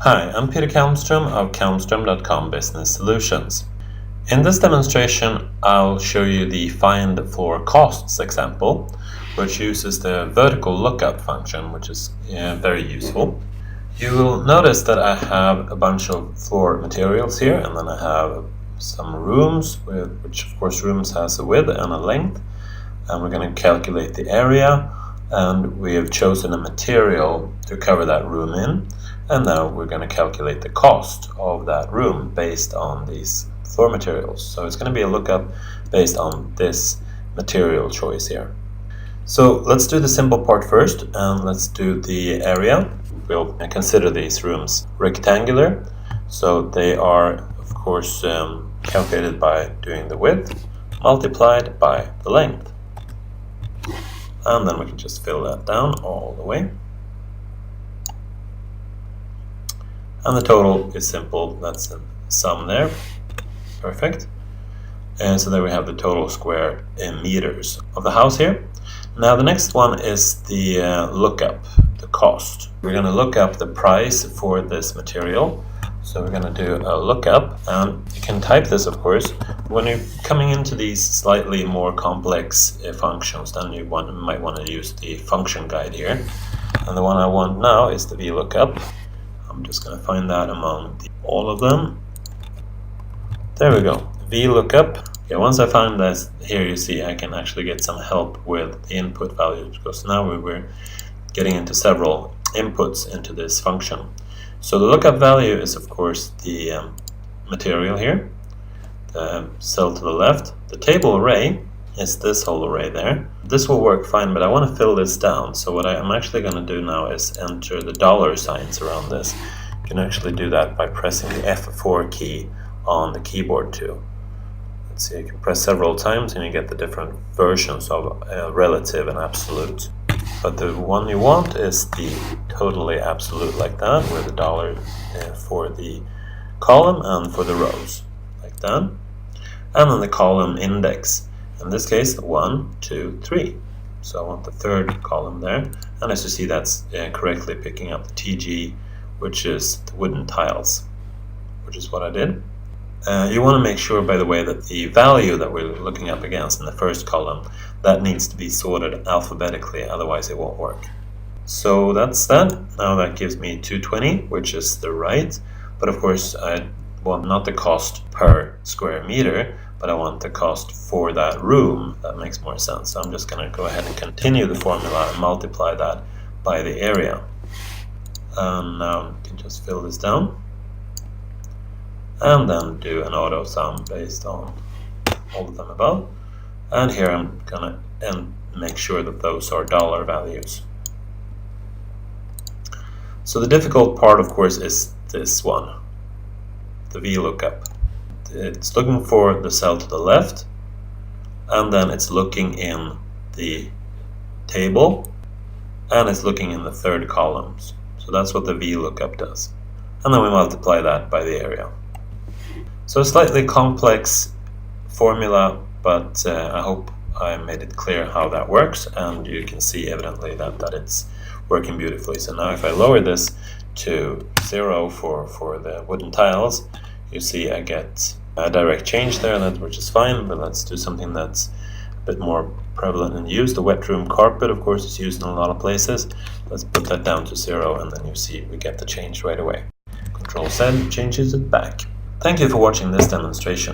Hi, I'm Peter Kalmstrom of kalmstrom.com Business Solutions. In this demonstration, I'll show you the find floor costs example, which uses the vertical lookup function, which is very useful. You will notice that I have a bunch of floor materials here, and then I have some rooms, which of course rooms has a width and a length, and we're going to calculate the area, and we have chosen a material to cover that room in. And now we're going to calculate the cost of that room based on these floor materials. So it's going to be a lookup based on this material choice here. So let's do the simple part first, and let's do the area. We'll consider these rooms rectangular. So they are, of course, calculated by doing the width multiplied by the length. And then we can just fill that down all the way. And the total is simple, that's a sum there. Perfect. And so there we have the total square in meters of the house here. Now the next one is the lookup, the cost. We're going to look up the price for this material. So we're going to do a lookup, and you can type this, of course. When you're coming into these slightly more complex functions, then you might want to use the function guide here. And the one I want now is the VLOOKUP. I'm just going to find that among all of them. There we go, VLOOKUP. Okay, once I find this, here you see I can actually get some help with the input values, because now we're getting into several inputs into this function. So the lookup value is, of course, the material here, the cell to the left. The table array is this whole array there. This will work fine, but I want to fill this down. So what I'm actually going to do now is enter the dollar signs around this. You can actually do that by pressing the F4 key on the keyboard too. Let's see, you can press several times and you get the different versions of relative and absolute. But the one you want is the totally absolute, like that, with the dollar for the column and for the rows, like that. And then the column index. In this case, 1, 2, 3. So I want the third column there. And as you see, that's correctly picking up the TG, which is the wooden tiles, which is what I did. You want to make sure, by the way, that the value that we're looking up against in the first column, that needs to be sorted alphabetically, otherwise it won't work. So that's that. Now that gives me 220, which is the right. But of course, I want not the cost per square meter, but I want the cost for that room. That makes more sense. So I'm just going to go ahead and continue the formula and multiply that by the area. And now you can just fill this down. And then do an auto sum based on all of them above. And here I'm going to make sure that those are dollar values. So the difficult part, of course, is this one, the VLOOKUP. It's looking for the cell to the left, and then it's looking in the table, and it's looking in the third columns. So that's what the VLOOKUP does. And then we multiply that by the area. So a slightly complex formula, but I hope I made it clear how that works, and you can see evidently that it's working beautifully. So now if I lower this to 0 for the wooden tiles, you see I get a direct change there, which is fine, but let's do something that's a bit more prevalent in use. The wet room carpet, of course, is used in a lot of places. Let's put that down to 0, and then you see we get the change right away. Control Z changes it back. Thank you for watching this demonstration.